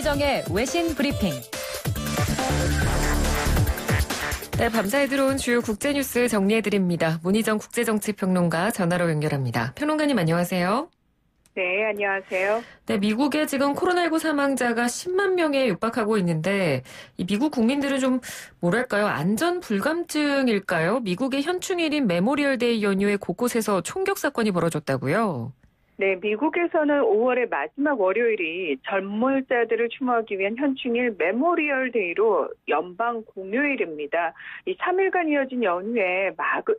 문희정의 외신 브리핑. 네, 밤사이 들어온 주요 국제뉴스 정리해드립니다. 문희정 국제정치평론가 전화로 연결합니다. 평론가님 안녕하세요. 네, 안녕하세요. 네, 미국에 지금 코로나19 사망자가 10만 명에 육박하고 있는데 이 미국 국민들은 좀 뭐랄까요? 안전 불감증일까요? 미국의 현충일인 메모리얼데이 연휴에 곳곳에서 총격 사건이 벌어졌다고요? 네, 미국에서는 5월의 마지막 월요일이 전몰자들을 추모하기 위한 현충일 메모리얼 데이로 연방 공휴일입니다. 이 3일간 이어진 연휴에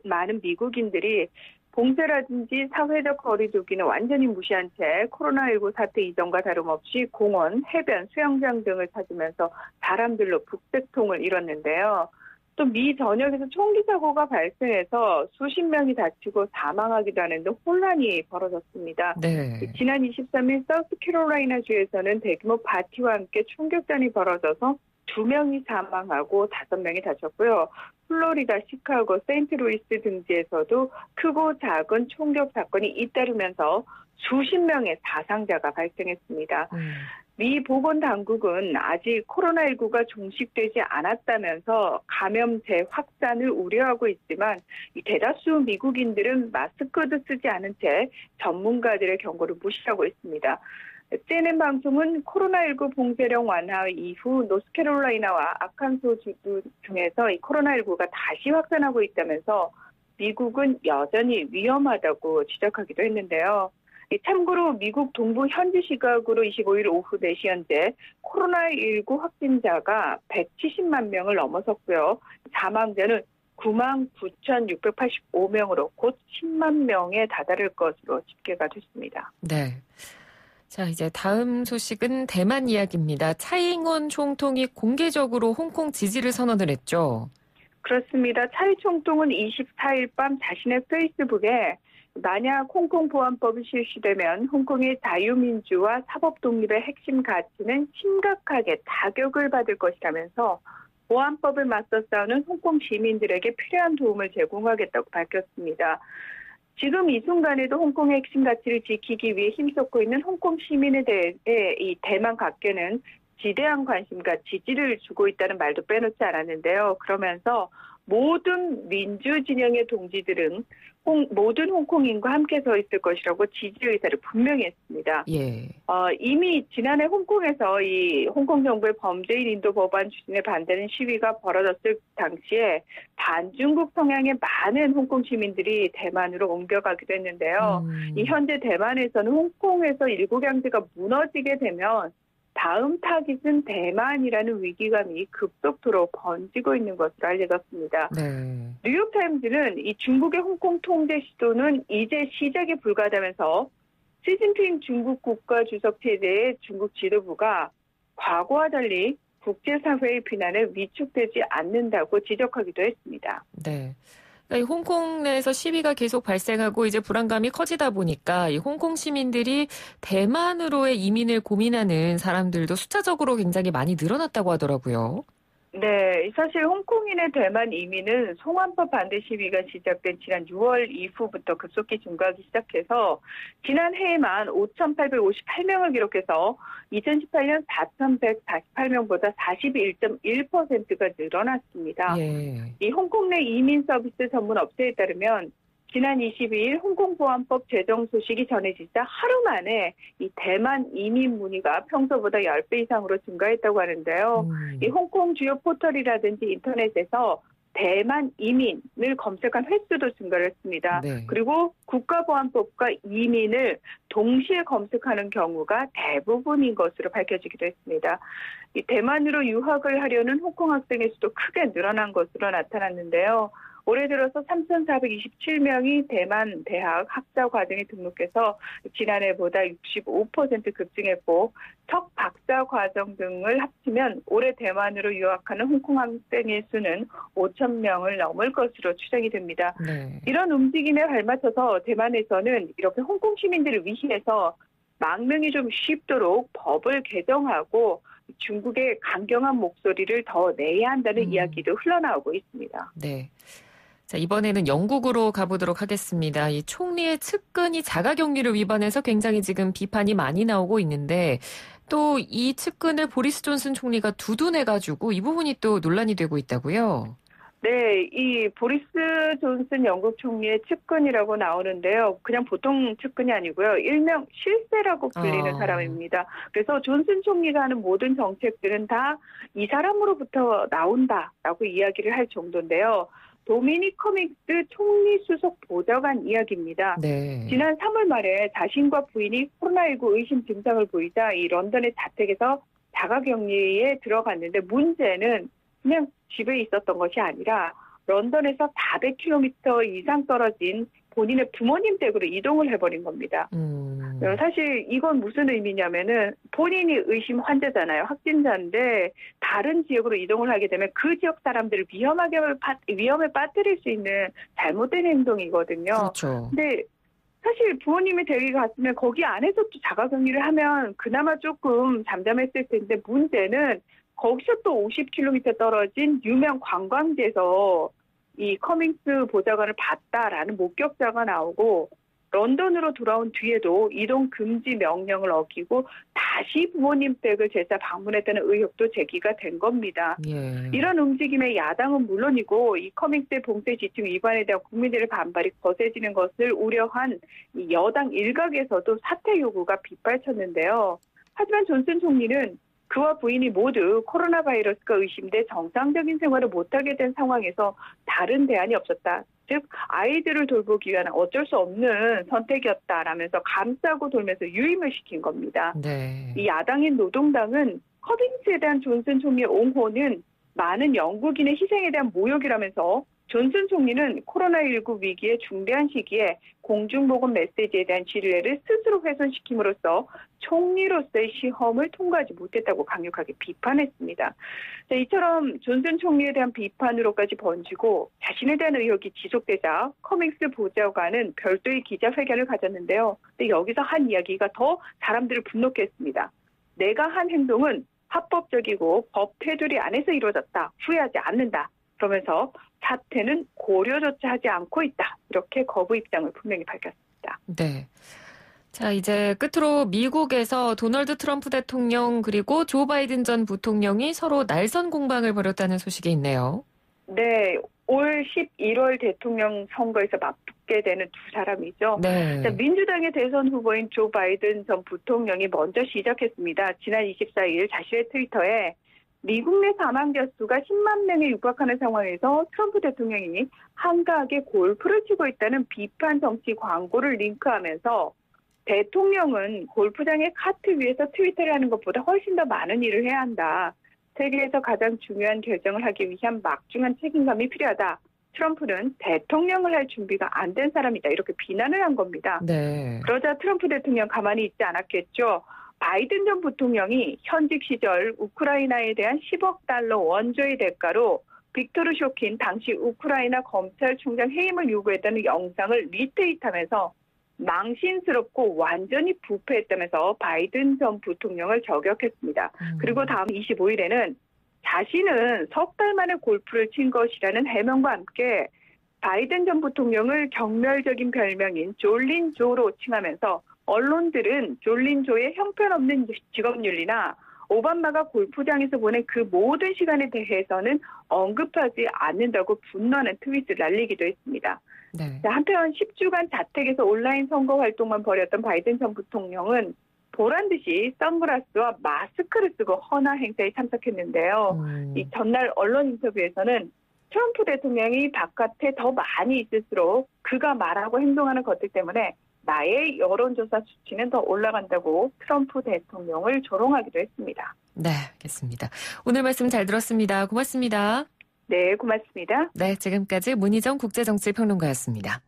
많은 미국인들이 봉쇄라든지 사회적 거리두기는 완전히 무시한 채 코로나19 사태 이전과 다름없이 공원, 해변, 수영장 등을 찾으면서 사람들로 북새통을 이뤘는데요. 또 미 전역에서 총기 사고가 발생해서 수십 명이 다치고 사망하기도 하는 등 혼란이 벌어졌습니다. 네. 지난 23일 사우스캐롤라이나 주에서는 대규모 파티와 함께 총격전이 벌어져서 2명이 사망하고 5명이 다쳤고요. 플로리다, 시카고, 세인트루이스 등지에서도 크고 작은 총격 사건이 잇따르면서 수십 명의 사상자가 발생했습니다. 미 보건당국은 아직 코로나19가 종식되지 않았다면서 감염 재확산을 우려하고 있지만 이 대다수 미국인들은 마스크도 쓰지 않은 채 전문가들의 경고를 무시하고 있습니다. CNN 방송은 코로나19 봉쇄령 완화 이후 노스캐롤라이나와 아칸소주 중에서 이 코로나19가 다시 확산하고 있다면서 미국은 여전히 위험하다고 지적하기도 했는데요. 참고로 미국 동부 현지 시각으로 25일 오후 4시 현재 코로나19 확진자가 170만 명을 넘어섰고요. 사망자는 99,685명으로 곧 10만 명에 다다를 것으로 집계가 됐습니다. 네. 자, 이제 다음 소식은 대만 이야기입니다. 차이잉원 총통이 공개적으로 홍콩 지지를 선언을 했죠. 그렇습니다. 차이 총통은 24일 밤 자신의 페이스북에 만약 홍콩 보안법이 실시되면 홍콩의 자유민주와 사법 독립의 핵심 가치는 심각하게 타격을 받을 것이라면서 보안법을 맞서 싸우는 홍콩 시민들에게 필요한 도움을 제공하겠다고 밝혔습니다. 지금 이 순간에도 홍콩의 핵심 가치를 지키기 위해 힘쏟고 있는 홍콩 시민에 대해 이 대만 각계는 지대한 관심과 지지를 주고 있다는 말도 빼놓지 않았는데요. 그러면서 모든 민주 진영의 동지들은 모든 홍콩인과 함께 서 있을 것이라고 지지 의사를 분명히 했습니다. 예. 이미 지난해 홍콩에서 이 홍콩 정부의 범죄인 인도 법안 추진에 반대하는 시위가 벌어졌을 당시에 반중국 성향의 많은 홍콩 시민들이 대만으로 옮겨가기도 했는데요. 이 현재 대만에서는 홍콩에서 일부 경제가 무너지게 되면 다음 타깃은 대만이라는 위기감이 급속도로 번지고 있는 것으로 알려졌습니다. 네. 뉴욕타임즈는 이 중국의 홍콩 통제 시도는 이제 시작에 불과하다면서 시진핑 중국 국가주석 체제의 중국 지도부가 과거와 달리 국제사회의 비난에 위축되지 않는다고 지적하기도 했습니다. 네. 그러니까 이 홍콩 내에서 시위가 계속 발생하고 이제 불안감이 커지다 보니까 이 홍콩 시민들이 대만으로의 이민을 고민하는 사람들도 숫자적으로 굉장히 많이 늘어났다고 하더라고요. 네, 사실 홍콩인의 대만 이민은 송환법 반대 시위가 시작된 지난 6월 이후부터 급속히 증가하기 시작해서 지난 해에만 5,858명을 기록해서 2018년 4,148명보다 41.1%가 늘어났습니다. 예. 이 홍콩 내 이민 서비스 전문 업체에 따르면 지난 22일 홍콩보안법 제정 소식이 전해지자 하루 만에 이 대만 이민 문의가 평소보다 10배 이상으로 증가했다고 하는데요. 이 홍콩 주요 포털이라든지 인터넷에서 대만 이민을 검색한 횟수도 증가를 했습니다. 네. 그리고 국가보안법과 이민을 동시에 검색하는 경우가 대부분인 것으로 밝혀지기도 했습니다. 이 대만으로 유학을 하려는 홍콩 학생의 수도 크게 늘어난 것으로 나타났는데요. 올해 들어서 3,427명이 대만 대학 학사 과정에 등록해서 지난해보다 65% 급증했고 석 박사 과정 등을 합치면 올해 대만으로 유학하는 홍콩 학생의 수는 5,000명을 넘을 것으로 추정이 됩니다. 네. 이런 움직임에 발맞춰서 대만에서는 이렇게 홍콩 시민들을 위해서 망명이 좀 쉽도록 법을 개정하고 중국의 강경한 목소리를 더 내야 한다는 이야기도 흘러나오고 있습니다. 네. 자, 이번에는 영국으로 가보도록 하겠습니다. 이 총리의 측근이 자가격리를 위반해서 굉장히 지금 비판이 많이 나오고 있는데 또 이 측근을 보리스 존슨 총리가 두둔해가지고 이 부분이 또 논란이 되고 있다고요? 네, 이 보리스 존슨 영국 총리의 측근이라고 나오는데요. 그냥 보통 측근이 아니고요. 일명 실세라고 불리는 사람입니다. 그래서 존슨 총리가 하는 모든 정책들은 다 이 사람으로부터 나온다라고 이야기를 할 정도인데요. 도미닉 커밍스 총리 수석 보좌관 이야기입니다. 네. 지난 3월 말에 자신과 부인이 코로나19 의심 증상을 보이자 이 런던의 자택에서 자가격리에 들어갔는데 문제는 그냥 집에 있었던 것이 아니라 런던에서 400km 이상 떨어진 본인의 부모님 댁으로 이동을 해버린 겁니다. 사실 이건 무슨 의미냐면은 본인이 의심 환자잖아요. 확진자인데 다른 지역으로 이동을 하게 되면 그 지역 사람들을 위험에 빠뜨릴 수 있는 잘못된 행동이거든요. 그렇죠. 근데 사실 부모님이 댁에 갔으면 거기 안에서 또 자가격리를 하면 그나마 조금 잠잠했을 텐데 문제는 거기서 또 50km 떨어진 유명 관광지에서 이 커밍스 보좌관을 봤다라는 목격자가 나오고 런던으로 돌아온 뒤에도 이동 금지 명령을 어기고 다시 부모님 댁을 재차 방문했다는 의혹도 제기가 된 겁니다. 예. 이런 움직임에 야당은 물론이고 이 커밍스의 봉쇄 지침 위반에 대한 국민들의 반발이 거세지는 것을 우려한 이 여당 일각에서도 사퇴 요구가 빗발쳤는데요. 하지만 존슨 총리는 그와 부인이 모두 코로나 바이러스가 의심돼 정상적인 생활을 못하게 된 상황에서 다른 대안이 없었다. 즉 아이들을 돌보기 위한 어쩔 수 없는 선택이었다라면서 감싸고 돌면서 유임을 시킨 겁니다. 네. 이 야당인 노동당은 커밍스에 대한 존슨 총리의 옹호는 많은 영국인의 희생에 대한 모욕이라면서 존슨 총리는 코로나19 위기의 중대한 시기에 공중보건 메시지에 대한 신뢰를 스스로 훼손시킴으로써 총리로서의 시험을 통과하지 못했다고 강력하게 비판했습니다. 자, 이처럼 존슨 총리에 대한 비판으로까지 번지고 자신에 대한 의혹이 지속되자 커밍스 보좌관은 별도의 기자회견을 가졌는데요. 근데 여기서 한 이야기가 더 사람들을 분노케 했습니다. 내가 한 행동은 합법적이고 법 테두리 안에서 이루어졌다. 후회하지 않는다. 그러면서 사퇴는 고려조차 하지 않고 있다. 이렇게 거부 입장을 분명히 밝혔습니다. 네. 자, 이제 끝으로 미국에서 도널드 트럼프 대통령 그리고 조 바이든 전 부통령이 서로 날선 공방을 벌였다는 소식이 있네요. 네. 올 11월 대통령 선거에서 맞붙게 되는 두 사람이죠. 네. 자, 민주당의 대선 후보인 조 바이든 전 부통령이 먼저 시작했습니다. 지난 24일 자신의 트위터에 미국 내 사망자 수가 10만 명에 육박하는 상황에서 트럼프 대통령이 한가하게 골프를 치고 있다는 비판 정치 광고를 링크하면서 대통령은 골프장의 카트 위에서 트위터를 하는 것보다 훨씬 더 많은 일을 해야 한다. 세계에서 가장 중요한 결정을 하기 위한 막중한 책임감이 필요하다. 트럼프는 대통령을 할 준비가 안 된 사람이다. 이렇게 비난을 한 겁니다. 네. 그러자 트럼프 대통령 가만히 있지 않았겠죠. 바이든 전 부통령이 현직 시절 우크라이나에 대한 10억 달러 원조의 대가로 빅토르 쇼킨 당시 우크라이나 검찰총장 해임을 요구했다는 영상을 리트윗하면서 망신스럽고 완전히 부패했다면서 바이든 전 부통령을 저격했습니다. 그리고 다음 25일에는 자신은 석 달 만에 골프를 친 것이라는 해명과 함께 바이든 전 부통령을 경멸적인 별명인 졸린 조로 칭하면서 언론들은 졸린 조의 형편없는 직업윤리나 오바마가 골프장에서 보낸 그 모든 시간에 대해서는 언급하지 않는다고 분노하는 트윗을 날리기도 했습니다. 네. 한편 10주간 자택에서 온라인 선거 활동만 벌였던 바이든 전 부통령은 보란듯이 선글라스와 마스크를 쓰고 헌화 행사에 참석했는데요. 이 전날 언론 인터뷰에서는 트럼프 대통령이 바깥에 더 많이 있을수록 그가 말하고 행동하는 것들 때문에 나의 여론조사 수치는 더 올라간다고 트럼프 대통령을 조롱하기도 했습니다. 네, 알겠습니다. 오늘 말씀 잘 들었습니다. 고맙습니다. 네, 고맙습니다. 네, 지금까지 문희정 국제정치평론가였습니다.